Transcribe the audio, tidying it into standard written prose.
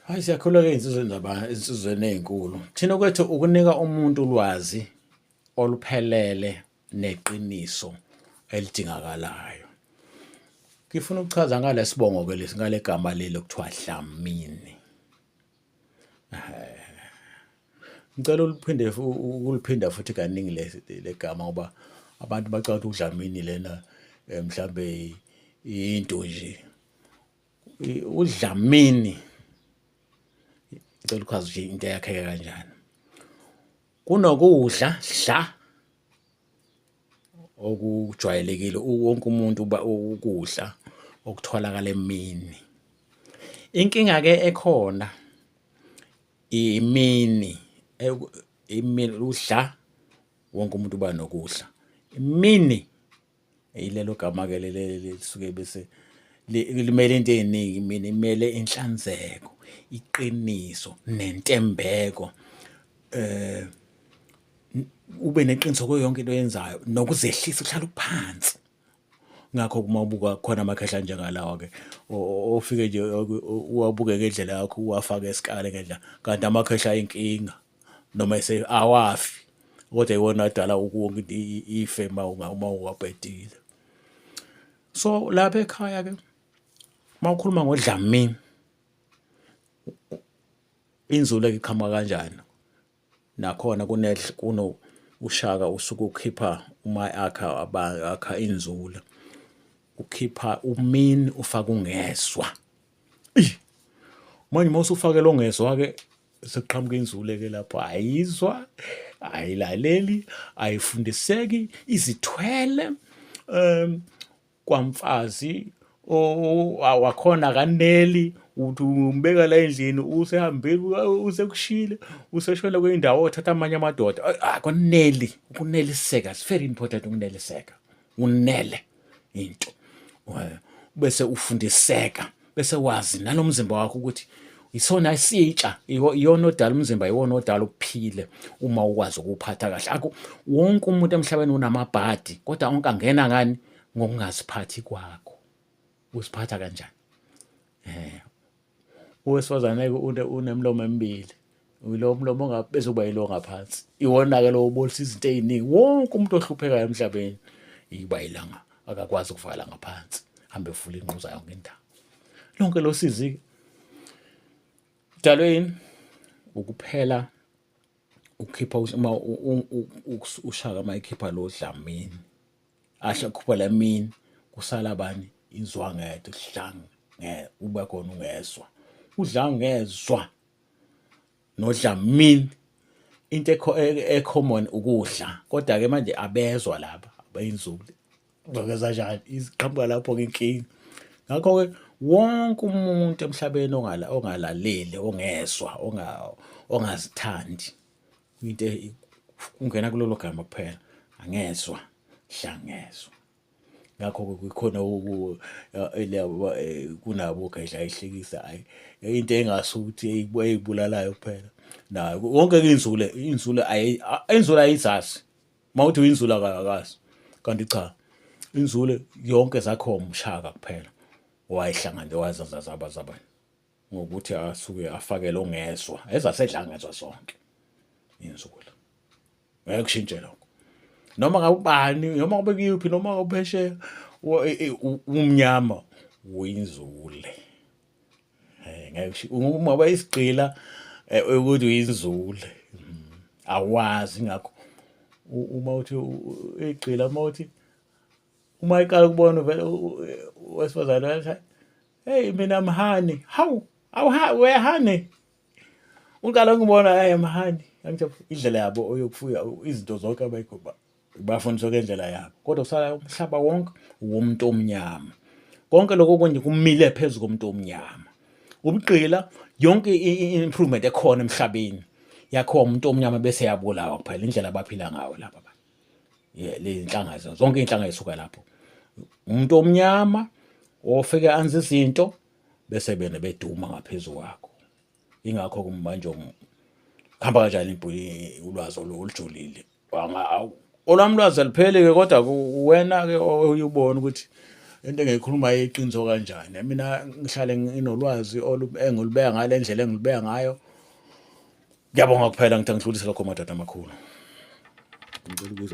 Hayi siyakhuleka insizweni ezinkulu. Thina kwethu ukunika umuntu ulwazi oluphelele neqiniso elidingakalayo. Ngifuna ukuchaza ngalesibongo-ke lesi ngale gama leli okuthiwa Dlamini. Ngicela ukuliphinda futhi kaningi le gama ngoba abantu bacabanga ukuthi uDlamini lena mhlambe into nje. uDlamini ngicela ukwazi nje into yakheke kanjani. Kunokudla dla okujwayelekile wonke umuntu ukudla okutholakala emini. Inkinga ke ekhona imini udla wonke umuntu uba nokudla. Imini yilelo gama ke lisuke bese limele into eziningi. Imini imele inhlanzeko, iqiniso nentembeko. Ube neqiniso kuyo yonke into oyenzayo nokuzehlisa uhlala uphansi. Ngakho uma ubuka khona amakhehla njengalawa ke ofike nje uwabuke ngendlela yakho uwafaka esikale ngendlela kanti amakhehla ayinkinga noma awafi kodwa iwona adala wonke ife uma uwabhedile. So lapha ekhaya ke mawukhuluma ngoDlamini inzulu iqhamuka kanjani nakhona kuno uShaka usuke ukhipha akha inzula ukhipha umini ufaka ungezwa. Manje mawusufakela ongezwa ke sekuqhamuka inzule ke lapho ayizwa ayilaleli ayifundiseki izithwele kwamfazi wakhona kaneli uthi umbeka la endlini usehambile usekushile useshona kwindawo othatha amanye amadoda akuneli ukuneliseka is very important ukuneliseka unele into bese ufundiseka bese wazi nanomzimba wakho ukuthi isona isitsha iyona odala umzimba iwona odala ukuphile uma ukwazi ukuphatha kahle. Wonke umuntu emhlabeni unamabhadi kodwa onke angena ngani ngokungaziphathi kwakho. Usiphatha kanjani? Owesifazane unemlomo emibili lo mlomo ongabeze kuba yilo ngaphansi iwona ke lo ubolisa izinto eziningi. Wonke umuntu ohluphekayo emhlabeni iba yilanga akakwazi ukuvala ngaphansi hambe evula inquza yonke indawo. Lonke lo sizi dalweni ukuphela ukhipha uShaka mayikhipha lo Dlamini ahle khupha lemini kusala abani izwangedwa Dlange uba khona ungezwa uDlangezwa noDlamini into ecommon ukudla kodwa ke manje abezwa lapha abayinzulu ngokeza njalo iziqhamuka lapho ke inkingi. Ngakho ke wonke umuntu emhlabeni ongalaleli ongezwa ongazithandi into ungena kulelo gama kuphela angezwa Dlangezwa. Ngakho ke kukhona kunabo gedla ehlekisa into engasuthi eyibulalayo kuphela nayo wonke inzule ayizazi mawuthi uyinzula akakazi kanti cha inzule yonke zakhona uShaka kuphela wayihlangana wazazabazabani ngokuthi asuke afakele ongezwa ezasedlangezwa zonke inzula ngeke kushintshe lokho noma ngawubani noma kube kuyiphi noma uphesheya umnyama uyinzule. Ngeke uma bayisigqila ukuthi uyinzule awazi. Ngakho uma uthi igqila mawuthi uma iqala ukubona vele wesifazane wathi hey mina mhani we honey uqala ukubona hey mhani angijabule indlela yabo oyokufuya izinto zonke abayikho bafundiswa ngendlela yabo kodwa usala umhlaba wonke womuntu omnyama konke lokho konje kumile phezulu komuntu omnyama. Ubugqila yonke improvement ekhona emhlabeni yakho umuntu omnyama bese yabulawa kuphela indlela abaphila ngayo lapha abantu le inhlanga zonke inhlanga ezisuka lapho umuntu omnyama ofike anza izinto bese bena beduma ngaphezulu kwakho. Ingakho kumanje hamba kanjani ulwazi olujulile olwami lwazi alipheli ke kodwa wena ke uyubona ukuthi into engiyikhulumayo iqiniso kanjani. Mina ngihlale nginolwazi engilibeka ngale ndlela engilibeka ngayo. Ngiyabonga kuphela ngithi angidlulisele lokho madoda amakhulu. Ngicela ukuzwa.